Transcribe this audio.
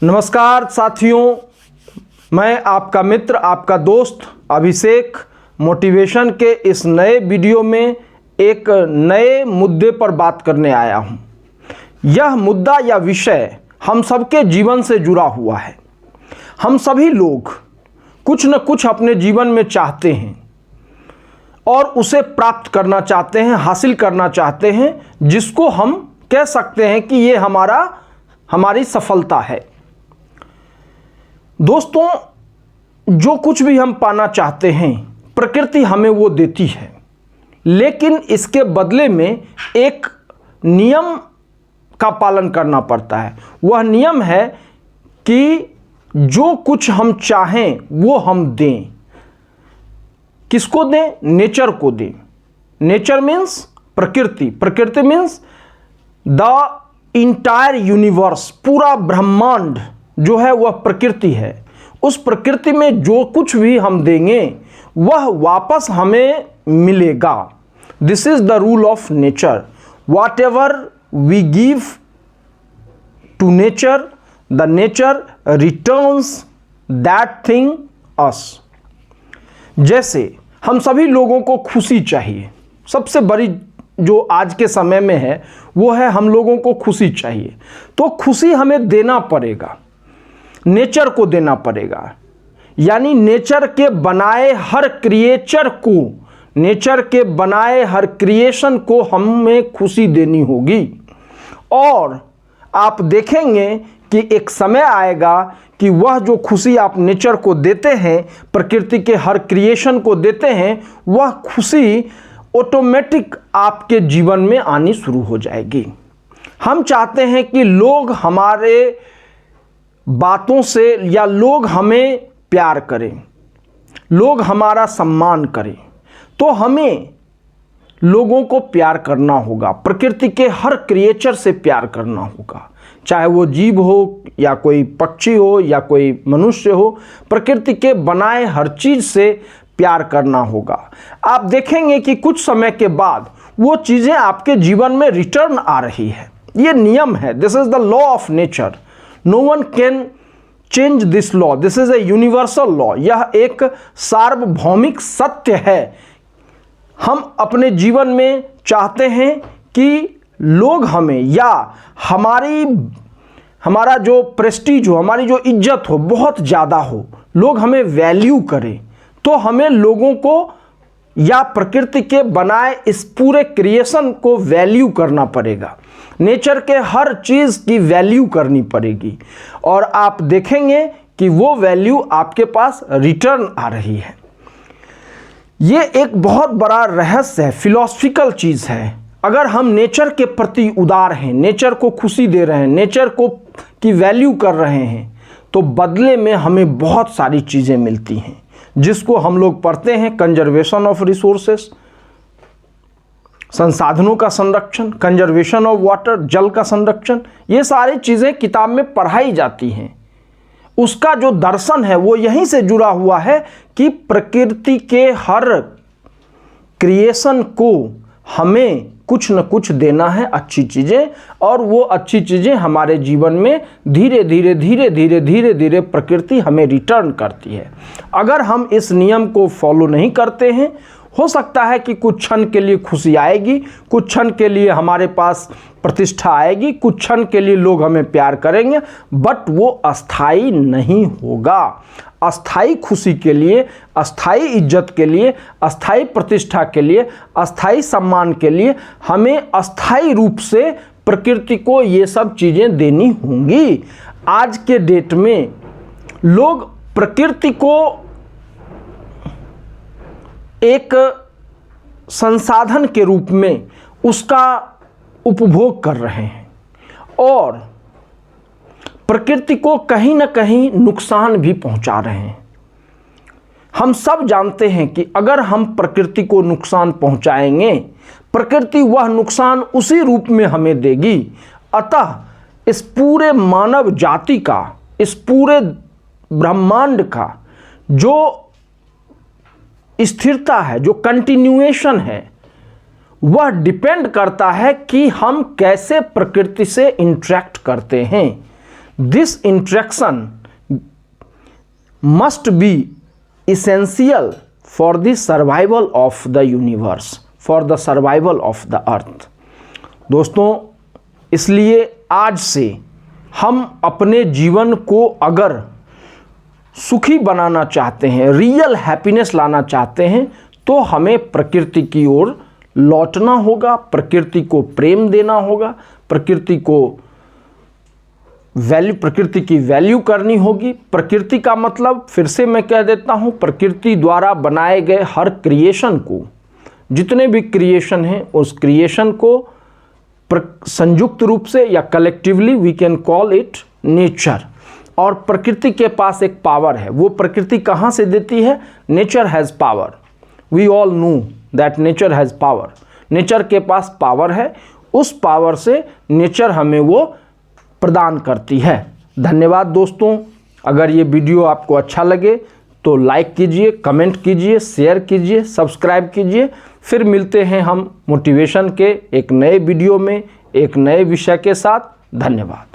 नमस्कार साथियों, मैं आपका मित्र, आपका दोस्त अभिषेक मोटिवेशन के इस नए वीडियो में एक नए मुद्दे पर बात करने आया हूँ। यह मुद्दा या विषय हम सबके जीवन से जुड़ा हुआ है। हम सभी लोग कुछ न कुछ अपने जीवन में चाहते हैं और उसे प्राप्त करना चाहते हैं, हासिल करना चाहते हैं, जिसको हम कह सकते हैं कि ये हमारी सफलता है। दोस्तों, जो कुछ भी हम पाना चाहते हैं प्रकृति हमें वो देती है, लेकिन इसके बदले में एक नियम का पालन करना पड़ता है। वह नियम है कि जो कुछ हम चाहें वो हम दें। किसको दें? नेचर को दें। नेचर मीन्स प्रकृति, प्रकृति मीन्स द इंटायर यूनिवर्स, पूरा ब्रह्मांड जो है वह प्रकृति है। उस प्रकृति में जो कुछ भी हम देंगे वह वापस हमें मिलेगा। This is the rule of nature. Whatever we give to nature, the nature returns that thing us. जैसे हम सभी लोगों को खुशी चाहिए, सबसे बड़ी जो आज के समय में है वो है हम लोगों को खुशी चाहिए, तो खुशी हमें देना पड़ेगा, नेचर को देना पड़ेगा। यानी नेचर के बनाए हर क्रिएचर को, नेचर के बनाए हर क्रिएशन को हमें खुशी देनी होगी। और आप देखेंगे कि एक समय आएगा कि वह जो खुशी आप नेचर को देते हैं, प्रकृति के हर क्रिएशन को देते हैं, वह खुशी ऑटोमेटिक आपके जीवन में आनी शुरू हो जाएगी। हम चाहते हैं कि लोग हमारे बातों से या लोग हमें प्यार करें, लोग हमारा सम्मान करें, तो हमें लोगों को प्यार करना होगा, प्रकृति के हर क्रिएचर से प्यार करना होगा, चाहे वो जीव हो या कोई पक्षी हो या कोई मनुष्य हो। प्रकृति के बनाए हर चीज़ से प्यार करना होगा। आप देखेंगे कि कुछ समय के बाद वो चीज़ें आपके जीवन में रिटर्न आ रही है। ये नियम है, this is the law of nature. No one can change this law, this is a universal law. यह एक सार्वभौमिक सत्य है। हम अपने जीवन में चाहते हैं कि लोग हमें या हमारा जो प्रेस्टीज हो, हमारी जो इज्जत हो, बहुत ज़्यादा हो, लोग हमें वैल्यू करें, तो हमें लोगों को या प्रकृति के बनाए इस पूरे क्रिएशन को वैल्यू करना पड़ेगा। नेचर के हर चीज़ की वैल्यू करनी पड़ेगी और आप देखेंगे कि वो वैल्यू आपके पास रिटर्न आ रही है। ये एक बहुत बड़ा रहस्य है, फिलॉसफिकल चीज़ है। अगर हम नेचर के प्रति उदार हैं, नेचर को खुशी दे रहे हैं, नेचर को की वैल्यू कर रहे हैं, तो बदले में हमें बहुत सारी चीज़ें मिलती हैं, जिसको हम लोग पढ़ते हैं कंजर्वेशन ऑफ रिसोर्सेस, संसाधनों का संरक्षण, कंजर्वेशन ऑफ वाटर, जल का संरक्षण। ये सारी चीज़ें किताब में पढ़ाई जाती हैं। उसका जो दर्शन है वो यहीं से जुड़ा हुआ है कि प्रकृति के हर क्रिएशन को हमें कुछ न कुछ देना है, अच्छी चीज़ें, और वो अच्छी चीज़ें हमारे जीवन में धीरे धीरे प्रकृति हमें रिटर्न करती है। अगर हम इस नियम को फॉलो नहीं करते हैं, हो सकता है कि कुछ क्षण के लिए खुशी आएगी, कुछ क्षण के लिए हमारे पास प्रतिष्ठा आएगी, कुछ क्षण के लिए लोग हमें प्यार करेंगे, बट वो अस्थाई नहीं होगा। अस्थाई खुशी के लिए, अस्थाई इज्जत के लिए, अस्थाई प्रतिष्ठा के लिए, अस्थाई सम्मान के लिए हमें अस्थाई रूप से प्रकृति को ये सब चीज़ें देनी होंगी। आज के डेट में लोग प्रकृति को एक संसाधन के रूप में उसका उपभोग कर रहे हैं और प्रकृति को कहीं ना कहीं नुकसान भी पहुंचा रहे हैं। हम सब जानते हैं कि अगर हम प्रकृति को नुकसान पहुंचाएंगे, प्रकृति वह नुकसान उसी रूप में हमें देगी। अतः इस पूरे मानव जाति का, इस पूरे ब्रह्मांड का जो स्थिरता है, जो कंटिन्यूएशन है, वह डिपेंड करता है कि हम कैसे प्रकृति से इंटरेक्ट करते हैं। This interaction must be essential for the survival of the universe, for the survival of the earth। दोस्तों, इसलिए आज से हम अपने जीवन को अगर सुखी बनाना चाहते हैं, रियल हैप्पीनेस लाना चाहते हैं, तो हमें प्रकृति की ओर लौटना होगा, प्रकृति को प्रेम देना होगा, प्रकृति की वैल्यू करनी होगी। प्रकृति का मतलब फिर से मैं कह देता हूँ, प्रकृति द्वारा बनाए गए हर क्रिएशन को, जितने भी क्रिएशन हैं उस क्रिएशन को संयुक्त रूप से या collectively we can call it nature. और प्रकृति के पास एक पावर है। वो प्रकृति कहाँ से देती है? Nature has power. We all know that nature has power. Nature के पास पावर है, उस पावर से नेचर हमें वो प्रदान करती है। धन्यवाद दोस्तों। अगर ये वीडियो आपको अच्छा लगे तो लाइक कीजिए, कमेंट कीजिए, शेयर कीजिए, सब्सक्राइब कीजिए। फिर मिलते हैं हम मोटिवेशन के एक नए वीडियो में एक नए विषय के साथ। धन्यवाद।